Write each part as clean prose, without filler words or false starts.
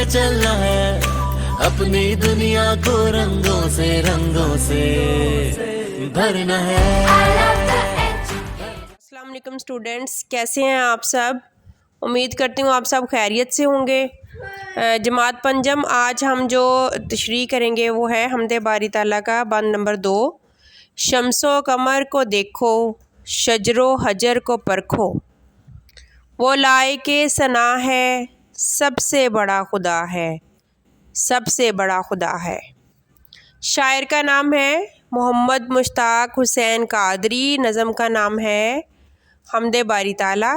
पे चलना है, अपनी दुनिया को रंगों से भरना है। अस्सलाम वालेकुम स्टूडेंट्स, कैसे हैं आप सब? उम्मीद करती हूँ आप सब खैरियत से होंगे। जमात पंजम आज हम जो तशरीह करेंगे वो है हमदे बारी ताला का बंद नंबर 2। शम्सो कमर को देखो, शजरो हजर को परखो, वो लायके सना है, सबसे बड़ा खुदा है, सबसे बड़ा खुदा है। शायर का नाम है मोहम्मद मुश्ताक हुसैन कादरी, नज़म का नाम है हमदे बारी ताला।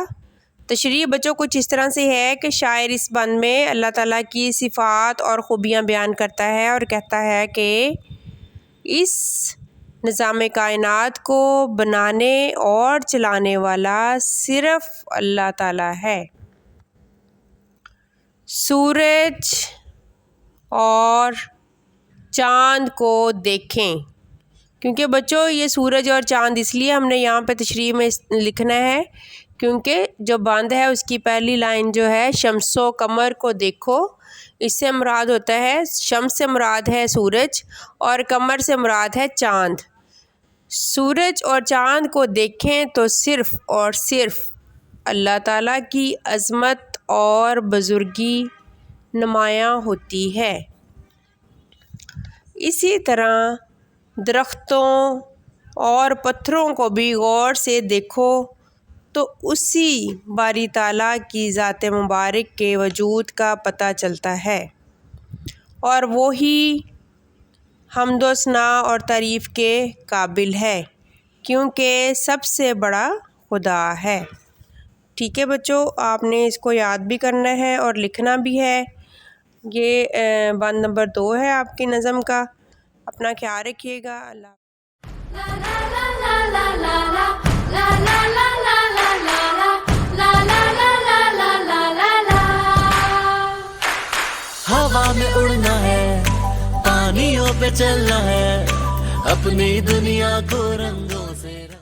तशरीह बच्चों कुछ इस तरह से है कि शायर इस बंद में अल्लाह ताला की सिफ़ात और ख़ूबियाँ बयान करता है और कहता है कि इस निज़ाम कायनात को बनाने और चलाने वाला सिर्फ़ अल्लाह ताला है। सूरज और चाँद को देखें, क्योंकि बच्चों ये सूरज और चाँद इसलिए हमने यहाँ पे तशरीह में लिखना है क्योंकि जो बंद है उसकी पहली लाइन जो है शम्सो कमर को देखो, इससे मुराद होता है, शम्स से मुराद है सूरज और कमर से मुराद है चाँद। सूरज और चाँद को देखें तो सिर्फ़ और सिर्फ़ अल्लाह ताला की अज़मत और बुज़ुर्गी नुमायाँ होती है। इसी तरह दरख्तों और पत्थरों को भी गौर से देखो तो उसी बारी ताला की ज़ात मुबारक के वजूद का पता चलता है और वो ही हम्दो सना और तारीफ़ के काबिल है, क्योंकि सबसे बड़ा खुदा है। ठीक है बच्चों, आपने इसको याद भी करना है और लिखना भी है। ये बंद नंबर 2 है आपकी नज़म का। अपना ख्याल रखिएगा। अल्लाह। हवा में उड़ना है, पानियों पे चलना है, अपनी दुनिया को रंगों